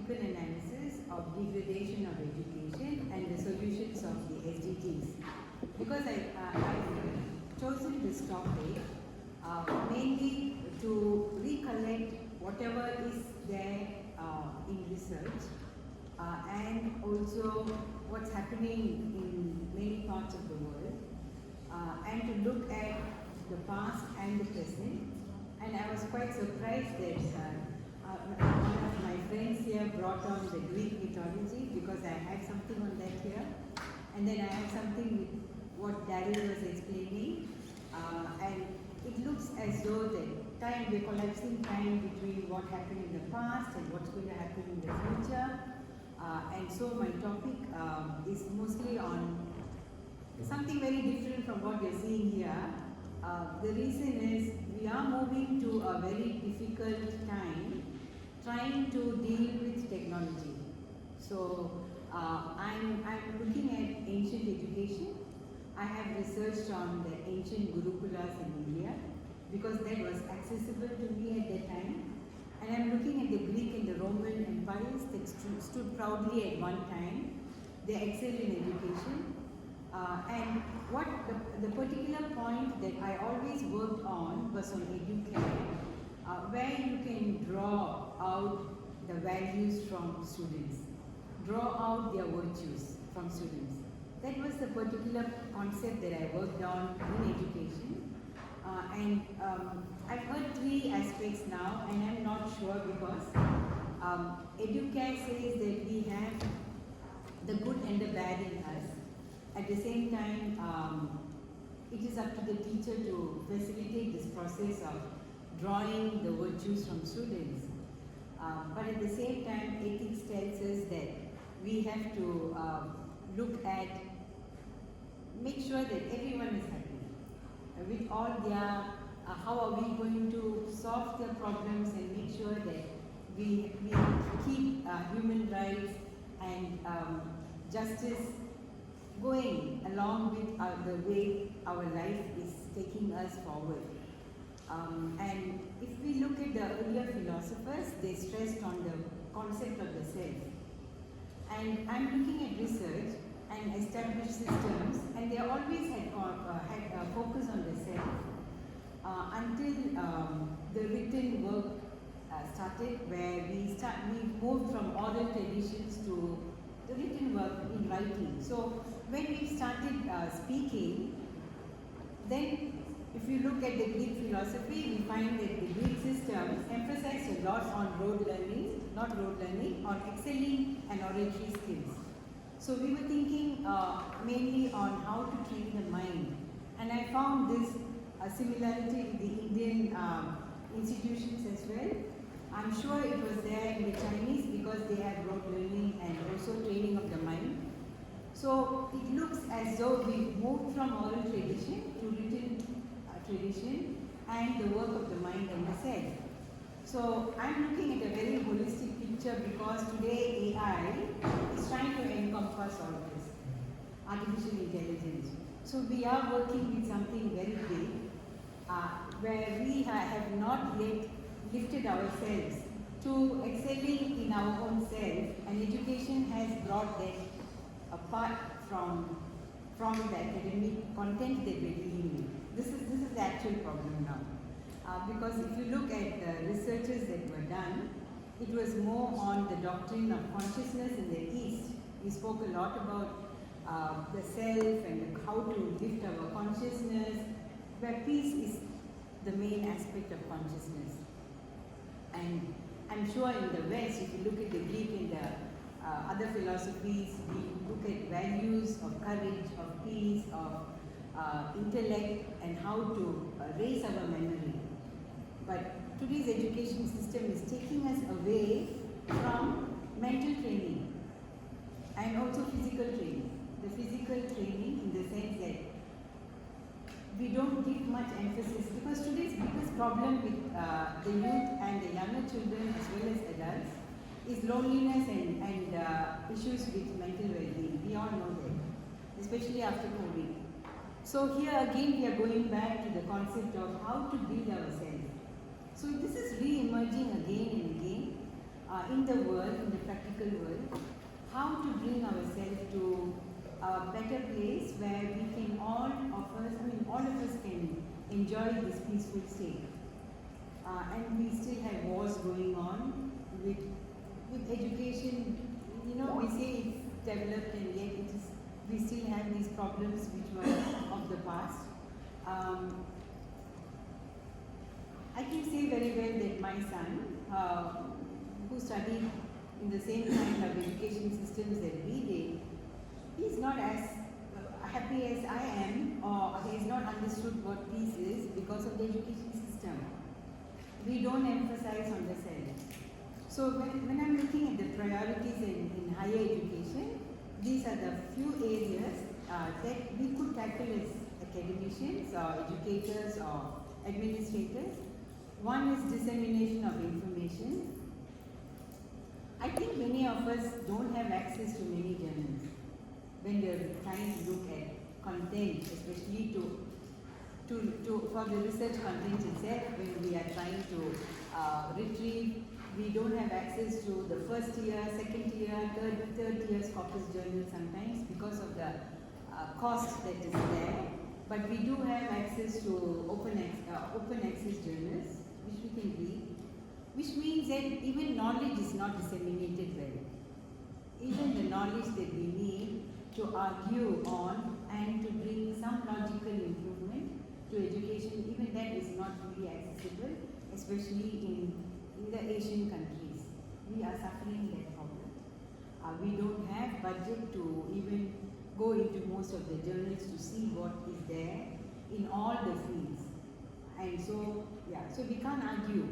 critical analysis of degradation of education and the solutions of the SDGs. Because I've chosen this topic mainly to recollect whatever is there in research and also what's happening in many parts of the world and to look at the past and the present. And I was quite surprised that one of my friends here brought on the Greek mythology because I had something on that here. And then I had something with what Daryl was explaining. And it looks as though we're collapsing time between what happened in the past and what's going to happen in the future. And so my topic is mostly on something very different from what you're seeing here. The reason is we are moving to a very difficult time trying to deal with technology. So I'm looking at ancient education. I have researched on the ancient Gurukulas in India because that was accessible to me at that time. And I'm looking at the Greek and the Roman empires that stood proudly at one time. They excelled in education. And what the particular point that I always worked on was on educare, where you can draw out the values from students, draw out their virtues from students. That was the particular concept that I worked on in education. And I've heard three aspects now, and I'm not sure because educare says that we have the good and the bad in us. At the same time, it is up to the teacher to facilitate this process of drawing the virtues from students. But at the same time, ethics tells us that we have to look at, make sure that everyone is happy. With all their, how are we going to solve their problems and make sure that we keep human rights and justice going along with the way our life is taking us forward. And if we look at the earlier philosophers, they stressed on the concept of the self. And I'm looking at research and established systems, and they always had a focus on the self until the written work started, where we moved from oral traditions to the written work in writing. So when we started speaking, then if you look at the Greek philosophy, we find that the Greek systems emphasized a lot on on excelling and oratory skills. So we were thinking mainly on how to train the mind. And I found this similarity with the Indian institutions as well. I'm sure it was there in the Chinese because they have rote learning and also training of the mind. So it looks as though we moved from oral tradition to written tradition and the work of the mind and the self. So I'm looking at a very holistic picture because today AI is trying to encompass all this, artificial intelligence. So we are working with something very big where we have not yet lifted ourselves to excelling in our own self, and education has brought that apart from the academic content that we're dealing with. This is the actual problem now. Because if you look at the researches that were done, it was more on the doctrine of consciousness in the East. We spoke a lot about the self and how to lift our consciousness, where peace is the main aspect of consciousness. And I'm sure in the West, if you look at the Greek and the other philosophies, we look at values of courage, of peace, of intellect, and how to raise our memory. But today's education system is taking us away from mental training and also physical training. The physical training in the sense that we don't give much emphasis, because today's biggest problem with the youth and the younger children as well as adults is loneliness and issues with mental well-being. We all know that, especially after COVID. So here again we are going back to the concept of how to build ourselves. So this is re-emerging again and again in the world digital world, how to bring ourselves to a better place where we can all of us can enjoy this peaceful state. And we still have wars going on with education. We say it's developed and yet we still have these problems which were of the past. I can say very well that my son, who studied in the same kind of education systems that we did, he's not as happy as I am, or he has not understood what peace is because of the education system. We don't emphasize on the self. So when I'm looking at the priorities in higher education, these are the few areas that we could tackle as academicians or educators or administrators. One is dissemination of information. I think many of us don't have access to many journals when we're trying to look at content, especially for the research content itself. When we are trying to retrieve, we don't have access to the first year, second year, third year's corpus journals sometimes because of the cost that is there. But we do have access to open access journals, which we can read, which means that even knowledge is not disseminated well. Even the knowledge that we need to argue on and to bring some logical improvement to education, even that is not really accessible, especially in the Asian countries. We are suffering that problem. We don't have budget to even go into most of the journals to see what is there in all the fields. And so, so we can't argue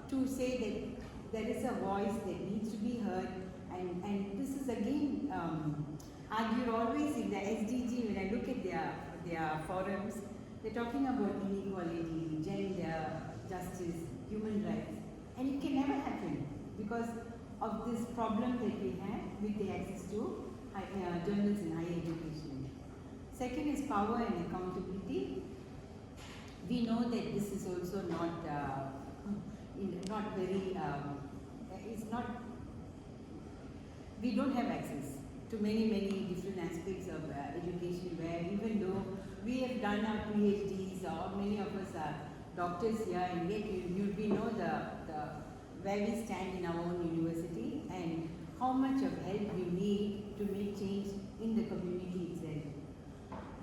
to say that there is a voice that needs to be heard, and this is again argued always in the SDG. When I look at their forums, they're talking about inequality, gender, justice, human rights, and it can never happen because of this problem that we have with the access to journals in higher education. Second is power and accountability. We know that this is also not very, we don't have access to many different aspects of education, where even though we have done our PhDs, or many of us are doctors here, and yet we know where we stand in our own university and how much of help we need to make change in the community itself.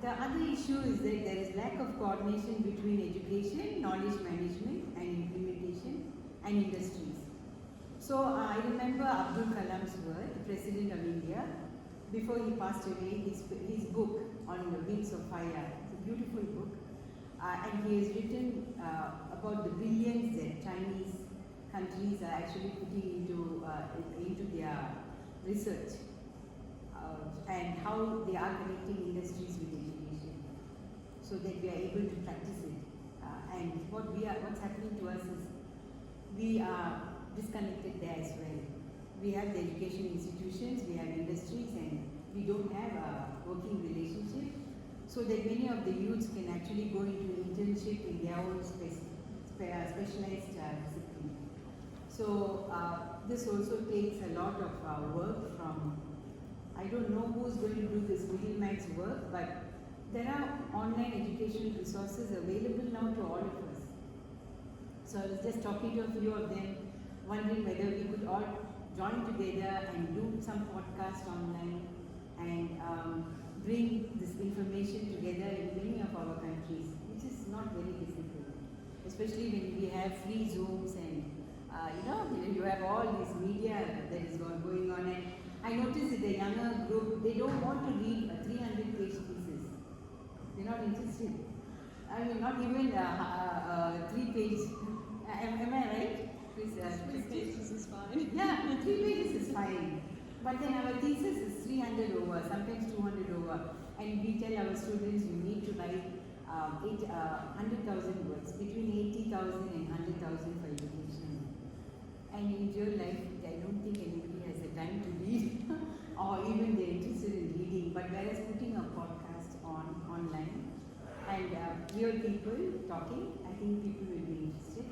The other issue is that there is lack of coordination between education, knowledge management and implementation, and industries. So I remember Abdul Kalam's word, the President of India, before he passed away, his book on the Wings of Fire. It's a beautiful book. And he has written about the billions that Chinese countries are actually putting into their research, and how they are connecting industries with education so that we are able to practice it. And what's happening to us is we are disconnected there as well. We have the education institutions, we have industries, and we don't have a working relationship, so that many of the youths can actually go into internship in their own specialized discipline. So this also takes a lot of work from, I don't know who's going to do this middleman's work, but there are online educational resources available now to all of us. So I was just talking to a few of them, wondering whether we could all join together and do some podcast online and bring this information together in many of our countries, which is not very difficult, especially when we have free Zooms and you have all this media that is going on. And I noticed that the younger group, they don't want to read a 300-page thesis. They're not interested. I mean, not even 3 pages. Am I right? Please, 3 pages is fine. Yeah, 3 pages is fine. But then our thesis is 300 over, sometimes 200 over. And we tell our students you need to write 100,000 words, between 80,000 and 100,000 for education. And in real life, I don't think anybody has the time to read or even they're interested in reading. But whereas putting a podcast online and real people talking, I think people will be interested.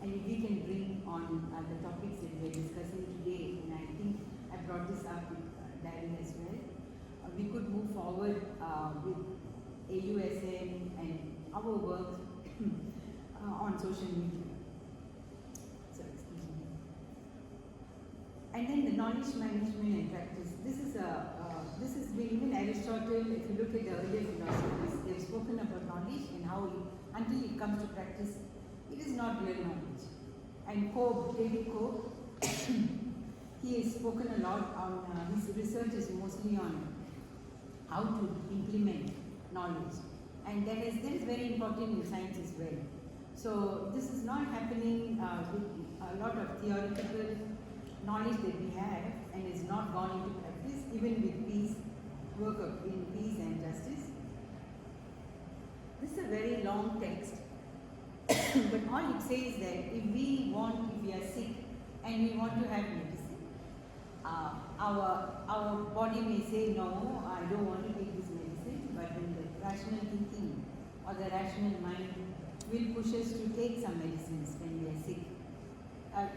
And if we can bring on on the topics that we are discussing today, and I think I brought this up with Darren as well. We could move forward with AUSM and our work on social media. So, excuse me. And then the knowledge management and practice. This is been even Aristotle. If you look at the earlier philosophers, they've spoken about knowledge and how until it comes to practice, it is not real knowledge. And David Cope, he has spoken a lot on his research is mostly on how to implement knowledge, and that is very important in science as well. So this is not happening with a lot of theoretical knowledge that we have, and is not gone into practice, even with peace work in peace and justice. This is a very long text, but all it says that if we are sick and we want to have medicine, our body may say, no, I don't want to take this medicine, but then the rational thinking or the rational mind will push us to take some medicines when we are sick.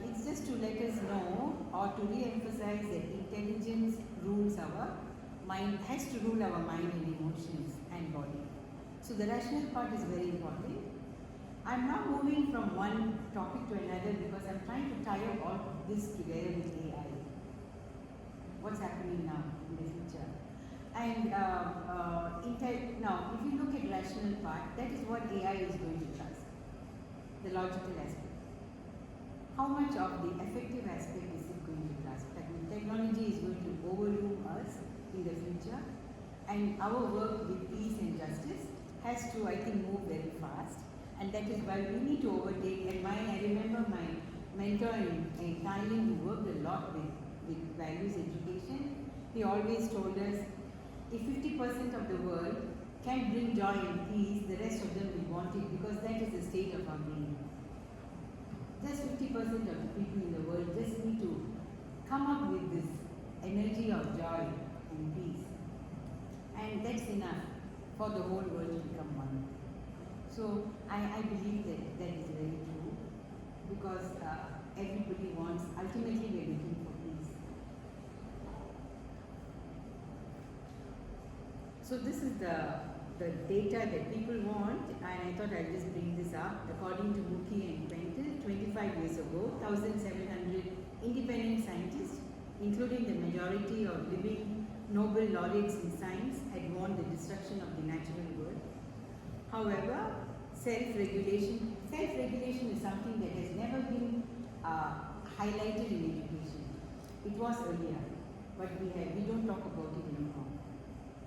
It's just to let us know or to re-emphasize that intelligence rules our mind, has to rule our mind and emotions and body. So the rational part is very important. I'm now moving from one topic to another because I'm trying to tie up all this together with AI. What's happening now in the future? And now, if you look at rational part, that is what AI is going to trust, the logical aspect. How much of the effective aspect is it going to trust? Technology is going to overrule us in the future, and our work with peace and justice has to, I think, move very fast, and that is why we need to overtake. And I remember my mentor in Thailand, who worked a lot with values education, he always told us, if 50% of the world can bring joy and peace, the rest of them will want it, because that is the state of our being. Just 50% of the people in the world just need to come up with this energy of joy and peace, and that's enough for the whole world to become one. So I believe that is very true, because everybody wants, ultimately we are looking for peace. So this is the data that people want, and I thought I'll just bring this up. According to Mookie and Quentin, 25 years ago, 1,700 independent scientists, including the majority of living Nobel laureates in science, had warned the destruction of the natural world. However, self-regulation is something that has never been highlighted in education. It was earlier, but we don't talk about it anymore.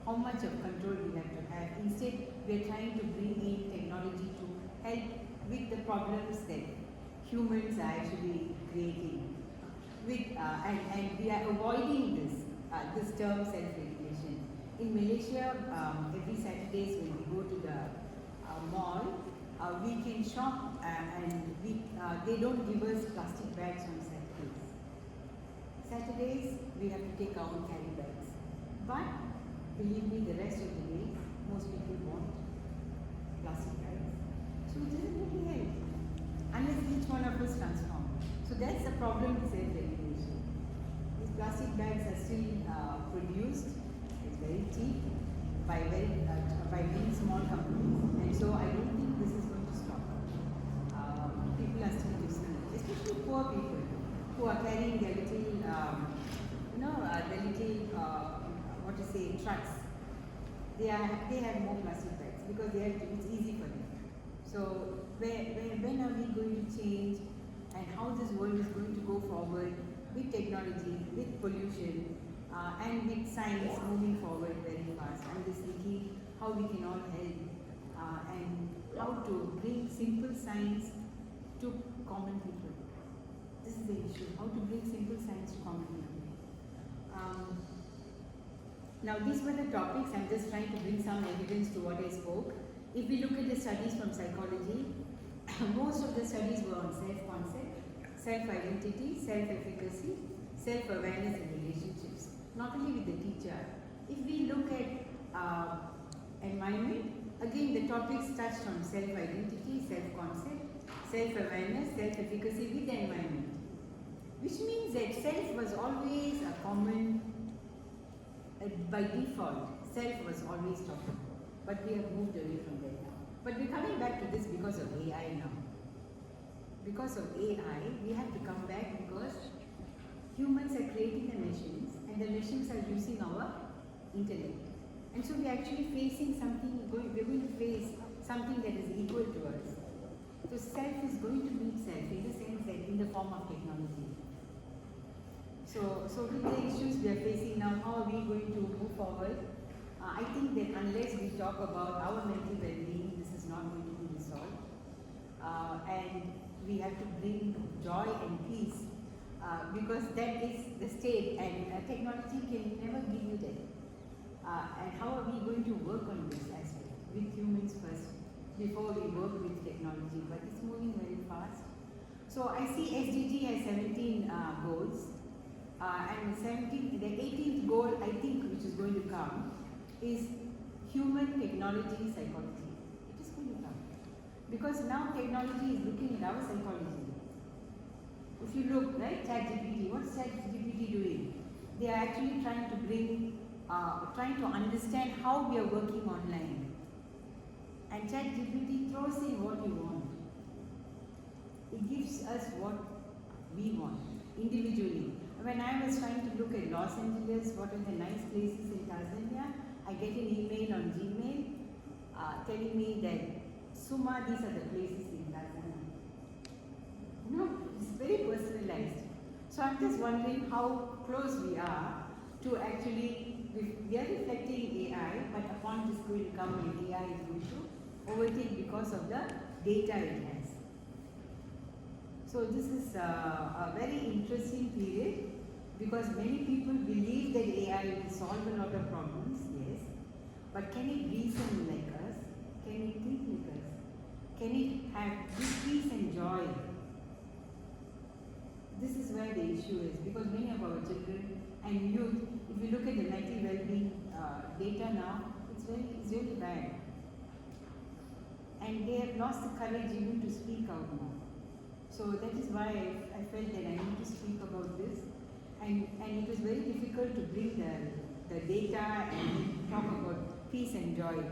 How much of control we have to have. Instead, we are trying to bring in technology to help with the problems that humans are actually creating. And we are avoiding this term self-regulation. In Malaysia, every Saturdays when we go to the mall, we can shop and they don't give us plastic bags on Saturdays. Saturdays, we have to take our own carry bags. But believe me, the rest of the day, most people want plastic bags. So it doesn't really help unless each one of us transform. So that's the problem with self-regulation. These plastic bags are still produced at very cheap by very small companies, and so I don't think this is going to stop. People are still using it, especially poor people who are carrying their little, trucks. They have more plastic bags because it's easy for them. So when are we going to change, and how this world is going to go forward with technology, with pollution, and with science moving forward very fast? I'm just thinking how we can all help and how to bring simple science to common people. This is the issue, how to bring simple science to common people. Now these were the topics. I'm just trying to bring some evidence to what I spoke. If we look at the studies from psychology, most of the studies were on self-concept, self-identity, self-efficacy, self-awareness and relationships, not only with the teacher. If we look at environment, again the topics touched on self-identity, self-concept, self-awareness, self-efficacy with the environment. that self was always a common, by default, self was always talked about. But we have moved away from that now. But we're coming back to this because of AI now. Because of AI, we have to come back because humans are creating the machines and the machines are using our intellect. And so we're actually facing something, we're going to face something that is equal to us. So self is going to meet self in the sense that in the form of technology. So with the issues we are facing now, how are we going to move forward? I think that unless we talk about our mental well-being, this is not going to be resolved. And we have to bring joy and peace because that is the state, and technology can never give you that. And how are we going to work on this as well, with humans first, before we work with technology? But it's moving very fast. So I see SDG has 17 goals, and the 18th goal, I think, which is going to come, is human technology psychology. It is going to come. Because now technology is looking at our psychology. If you look, right, ChatGPT, what's ChatGPT doing? They are actually trying to understand how we are working online. And ChatGPT throws in what you want. It gives us what we want, individually. When I was trying to look at Los Angeles, what are the nice places in Tanzania, I get an email on Gmail telling me that, Suma, these are the places in Tanzania. No, it's very personalized. So I'm just wondering how close we are to actually, we are reflecting AI, but upon this will come when AI is going to overtake because of the data it has. So this is a very interesting period because many people believe that AI will solve a lot of problems, yes, but can it reason like us? Can it think like us? Can it have peace and joy? This is where the issue is because many of our children and youth, if you look at the mental well-being data now, it's really bad. And they have lost the courage even to speak out now. So that is why I felt that I need to speak about this. And it was very difficult to bring the data and talk about peace and joy.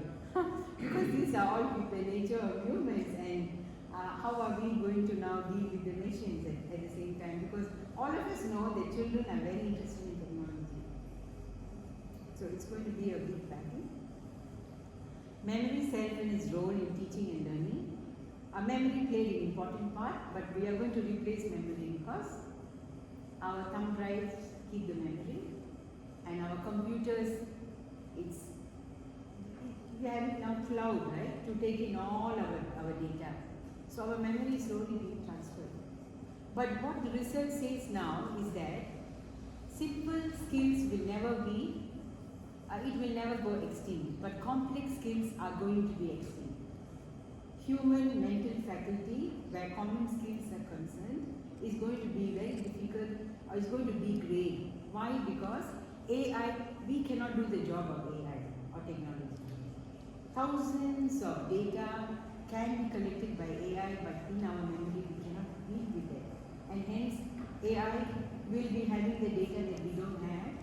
Because these are all the nature of humans, and how are we going to now deal with the machines at the same time? Because all of us know that children are very interested in technology. So it's going to be a big battle. Memory, self, and its role in teaching and learning. Memory played an important part, but we are going to replace memory because our thumb drives keep the memory, and our computers, we have it now cloud, right, to take in all our data. So our memory is slowly being transferred. But what the research says now is that simple skills will never be, it will never go extinct, but complex skills are going to be extinct. Human mental faculty, where common skills are concerned, is going to be very difficult, or is going to degrade. Why? Because AI, we cannot do the job of AI or technology. Thousands of data can be collected by AI, but in our memory we cannot deal with it. And hence, AI will be having the data that we don't have,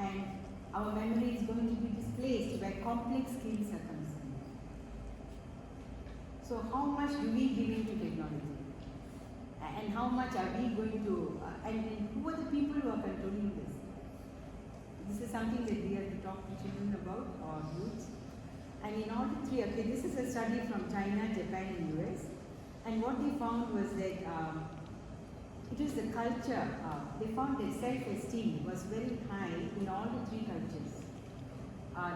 and our memory is going to be displaced where complex skills are concerned. So how much do we give into technology? And how much are we going to, and who are the people who are controlling this? This is something that we have to talk to children about, or youths. And in all the three, okay, this is a study from China, Japan, and US. And what they found was that it is the culture, they found that self-esteem was very high in all the three cultures.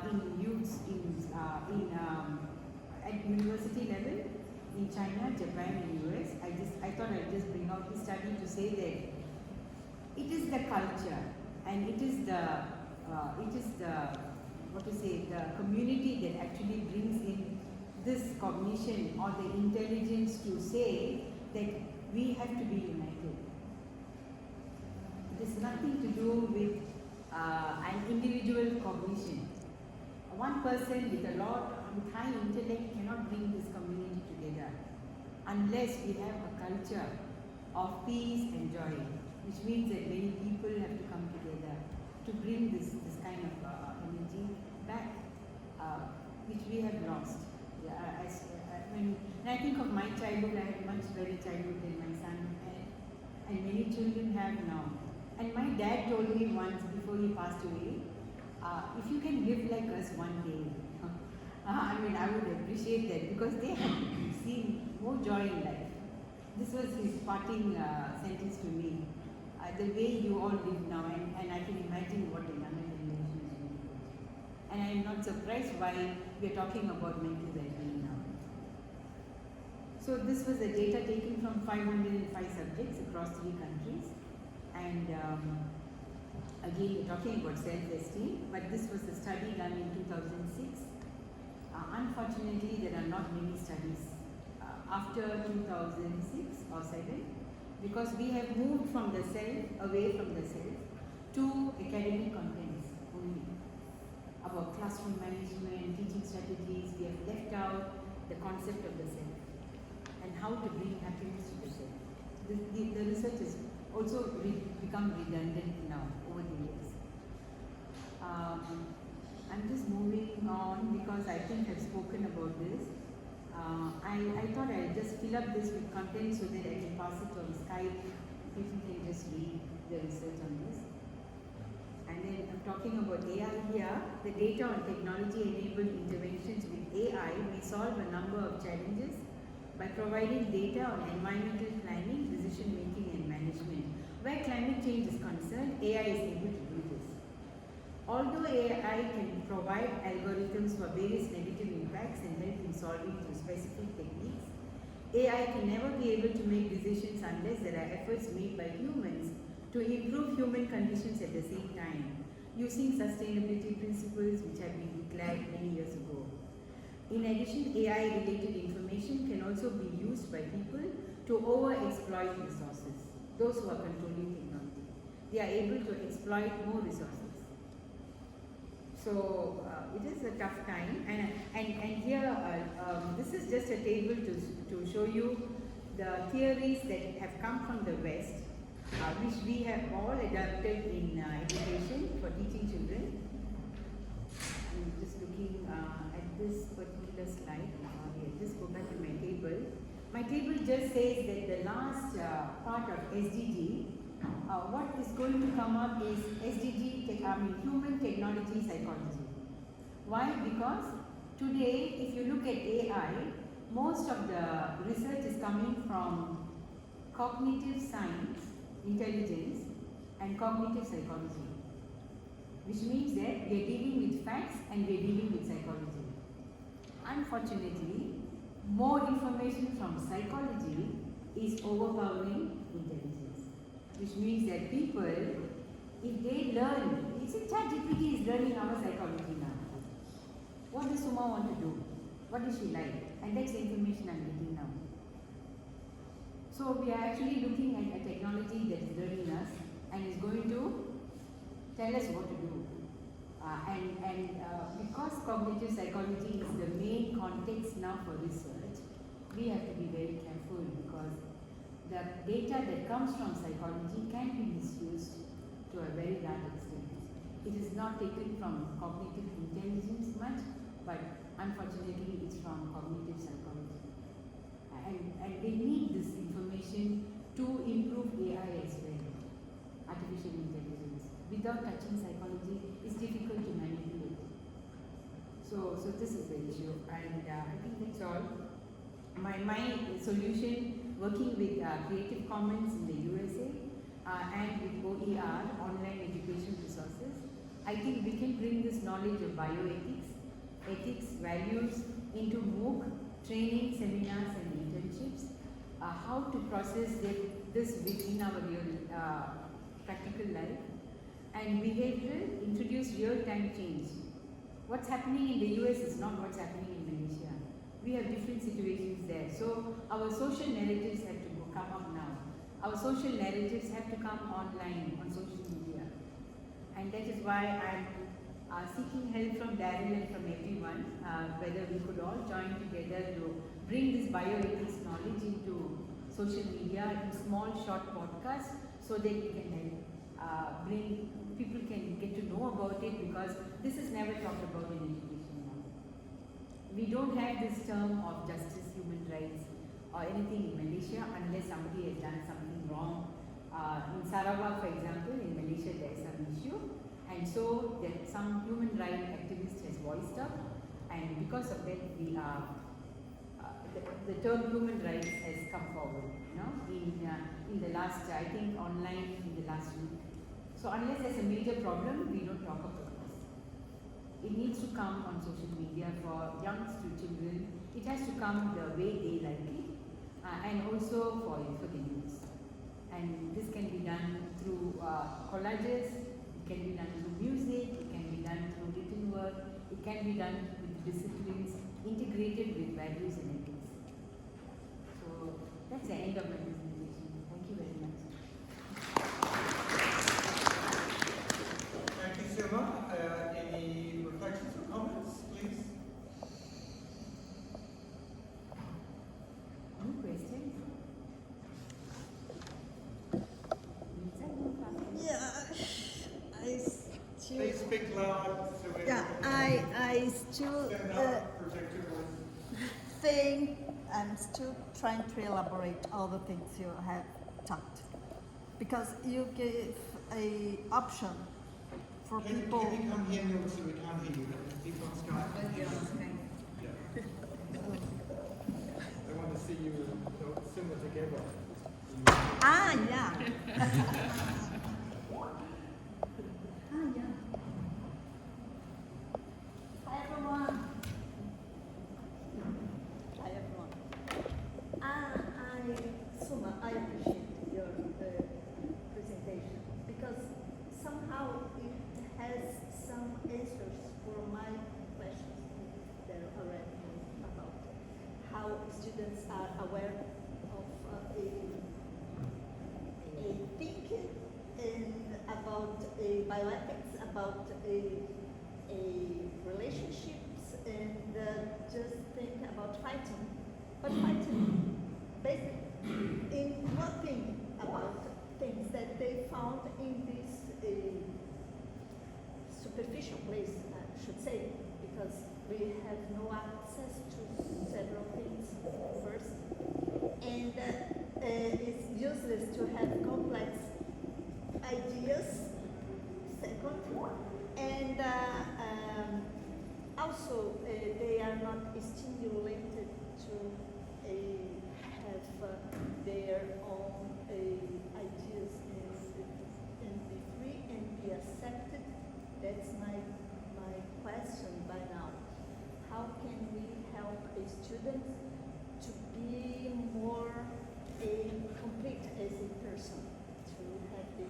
In youths, at university level, in China, Japan, and US. I thought I'd just bring out this study to say that it is the culture, and it is the community that actually brings in this cognition or the intelligence to say that we have to be united. It has nothing to do with an individual cognition. One person with high intellect cannot bring this community together unless we have a culture of peace and joy. which means that many people have to come together to bring this kind of energy back, which we have lost. When I think of my childhood, I had much better childhood than my son had, and many children have now. And my dad told me once before he passed away, if you can live like us one day, I mean, I would appreciate that, because they have seen more joy in life. This was his parting sentence to me. The way you all live now, and I can imagine what the younger generation is doing. And I am not surprised why we are talking about mental well-being now. So this was the data taken from 505 subjects across 3 countries. And again, we're talking about self-esteem, but this was a study done in 2006. Unfortunately, there are not many studies after 2006 or 7, because we have moved from the self, away from the self, to academic contents only. About classroom management, teaching strategies, we have left out the concept of the self and how to bring happiness to the self. The research has also become redundant now over the years. I'm just moving on because I think I've spoken about this. I thought I'll just fill up this with content so that I can pass it on Skype. If you can just read the research on this. And then I'm talking about AI here. The data on technology-enabled interventions with AI may solve a number of challenges by providing data on environmental planning, decision-making and management. Where climate change is concerned, AI is able to do this. Although AI can provide algorithms for various negative impacts and help in solving through specific techniques, AI can never be able to make decisions unless there are efforts made by humans to improve human conditions at the same time, using sustainability principles which have been declared many years ago. In addition, AI-related information can also be used by people to over-exploit resources, those who are controlling technology. They are able to exploit more resources. So it is a tough time, and here this is just a table to show you the theories that have come from the West, which we have all adapted in education for teaching children. I'm just looking at this particular slide. I'll just go back to my table. My table just says that the last part of SDG, what is going to come up is SDG, human technology psychology. Why? Because today, if you look at AI, most of the research is coming from cognitive science, intelligence, and cognitive psychology, which means that we are dealing with facts and we are dealing with psychology. Unfortunately, more information from psychology is overpowering intelligence, which means that people, if they learn, it's a ChatGPT is learning our psychology now. What does Suma want to do? What does she like? And that's the information I'm getting now. So we are actually looking at a technology that is learning us and is going to tell us what to do. Because cognitive psychology is the main context now for research, we have to be very careful, because the data that comes from psychology can be misused to a very large extent. It is not taken from cognitive intelligence much, but unfortunately it's from cognitive psychology. And they need this information to improve AI as well, artificial intelligence. Without touching psychology, it's difficult to manipulate. So this is the issue, and I think that's all. My solution, working with Creative Commons in the USA and with OER, online education resources, I think we can bring this knowledge of bioethics, ethics, values into MOOC, training, seminars and internships, how to process this within our real practical life, and behavioral, introduce real-time change. What's happening in the US is not what's happening in Malaysia. We have different situations there. So our social narratives have to come up now. Our social narratives have to come online on social media. And that is why I'm seeking help from Daryl and from everyone, whether we could all join together to bring this bioethics knowledge into social media in small short podcasts so that we can bring people can get to know about it, because this is never talked about in education now. We don't have this term of justice, human rights or anything in Malaysia unless somebody has done something wrong. In Sarawak, for example, in Malaysia there is some issue, and so that some human rights activist has voiced up, and because of that we are the term human rights has come forward, in the last, I think online in the last week. So unless there's a major problem, we don't talk about this. It needs to come on social media for young children. It has to come the way they like it, and also for the youth. And this can be done through collages, it can be done through music, it can be done through written work, it can be done with disciplines integrated with values and ethics. So that's the end of my presentation. Thank you very much. Thank you, Suma. Any reflections or comments, please? Any questions? Yeah, I still. Please speak loud so we Yeah, I still stand up, protect your voice. think I'm still trying to elaborate all the things you have talked, because you gave a option for people. Can you come here so we can't hear you? People on Skype. Yeah. I want to see you similar together. Ah, yeah. Hi everyone. Hi everyone. Suma, I appreciate your presentation, because somehow it has some answers for my questions that are already about how students are aware of a thinking and about bioethics, about relationships, and just think about fighting. But fighting basically in nothing about things that they found in this superficial place, I should say, because we have no access to several things first, and it's useless to have complex ideas second, and also they are not stimulated to have their own ideas and be free and be accepted. That's my question by now. How can we help a student to be more complete as a person, to have the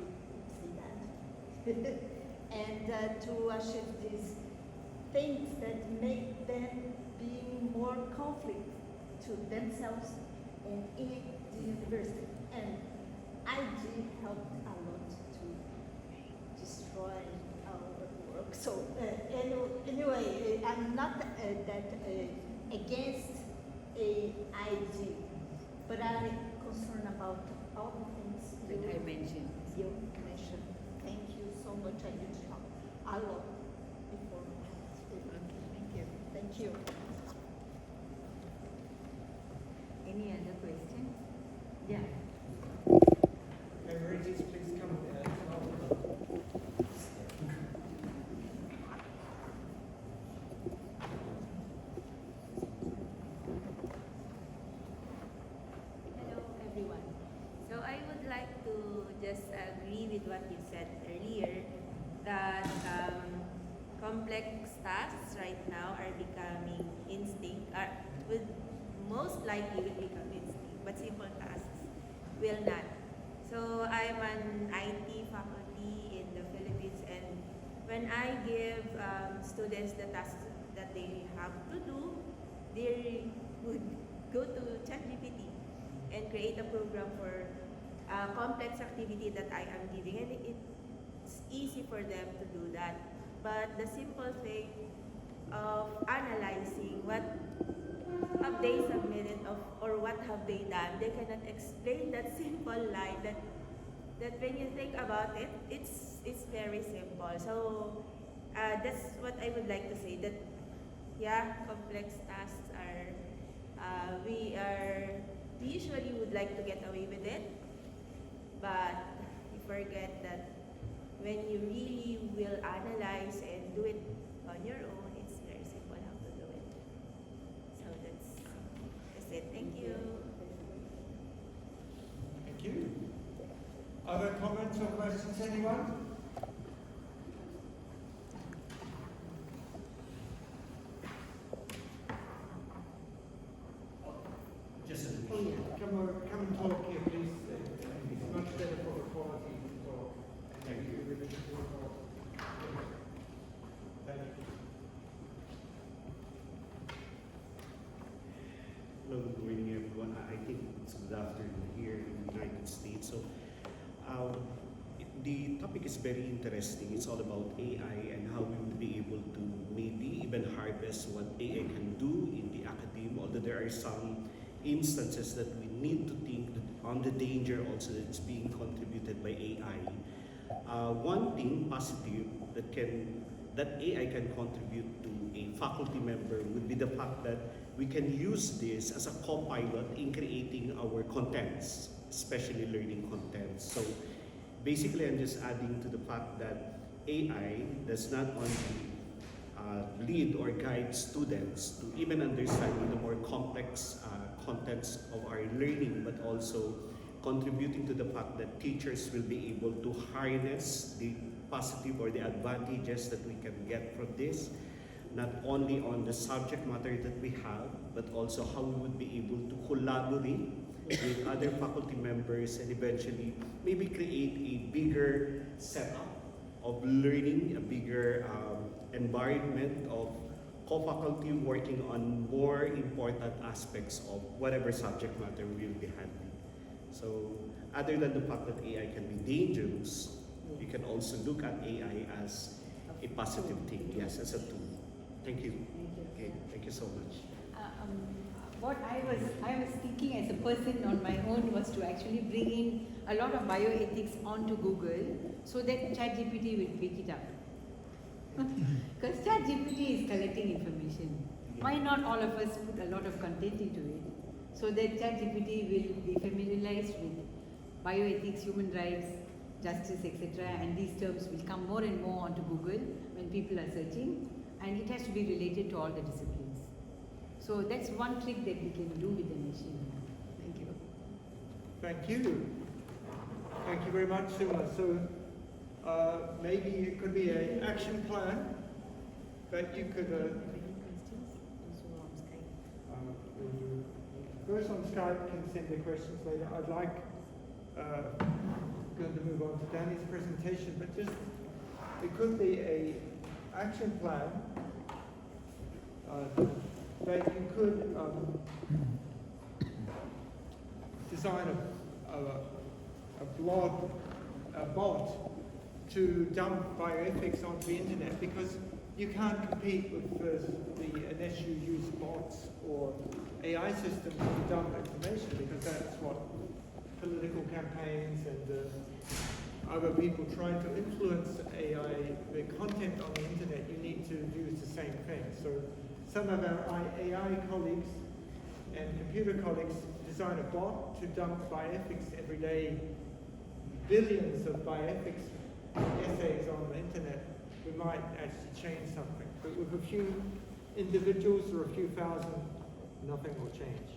and to achieve these things that make them be more conflict to themselves and in the university. And IG helped a lot to destroy our work. So anyway, I'm not that against a IG, but I'm concerned about all the things That I mentioned. you mentioned. Thank you so much. I did talk a lot before. Thank you. Thank you. Any other questions? Yeah. And Regis, please come Hello, everyone. So I would like to just agree with what you said earlier, that complex tasks right now are becoming instinct, would most likely will become instinct, but simple tasks will not. So I'm an IT faculty in the Philippines, and when I give students the tasks that they have to do, they would go to ChatGPT and create a program for complex activity that I am giving, and it's easy for them to do that. But the simple thing of analyzing what have they submitted or what have they done, they cannot explain that simple line that when you think about it, it's very simple. So that's what I would like to say, that yeah, complex tasks are we usually would like to get away with it, but we forget that when you really will analyze and do it on your own, it's very simple how to do it. So that's it. Thank you. Thank you. Other comments or questions, anyone? Just a Oh, yeah. Come and talk here, please. It's much better for the quality to talk. Thank you. Thank you. Hello, good morning, everyone. I think it's good afternoon here in the United States. So, the topic is very interesting. It's all about AI and how we will be able to maybe even harvest what AI can do in the academia, although there are some instances that we need to think on the danger also that's being contributed by AI. One thing positive that AI can contribute to a faculty member would be the fact that we can use this as a co-pilot in creating our contents, especially learning contents. So basically, I'm just adding to the fact that AI does not only lead or guide students to even understanding the more complex contents of our learning, but also contributing to the fact that teachers will be able to harness the positive or the advantages that we can get from this, not only on the subject matter that we have, but also how we would be able to collaborate with other faculty members and eventually maybe create a bigger setup of learning, a bigger environment of co-faculty working on more important aspects of whatever subject matter we will be handling. So other than the fact that AI can be dangerous, you can also look at AI as a positive thing, yes, as a tool. Thank you. Okay, thank you so much. What I was thinking as a person on my own was to actually bring in a lot of bioethics onto Google so that ChatGPT will pick it up. Because ChatGPT is collecting information. Why not all of us put a lot of content into it so that ChatGPT will be familiarized with bioethics, human rights, justice, etc. And these terms will come more and more onto Google when people are searching, and it has to be related to all the disciplines. So that's one trick that we can do with the machine. Thank you. Thank you. Thank you very much, Suma. So maybe it could be an action plan that you could those on Skype can send their questions later. I'd like going to move on to Danny's presentation, but just it could be a action plan that you could design a bot to dump bioethics onto the internet, because you can't compete with unless you use bots or AI systems to dump information, because that's what political campaigns and other people trying to influence AI, the content on the internet, you need to use the same thing. So some of our AI colleagues and computer colleagues design a bot to dump bioethics every day, billions of bioethics essays on the internet. We might actually change something. But with a few individuals or a few thousand, nothing will change.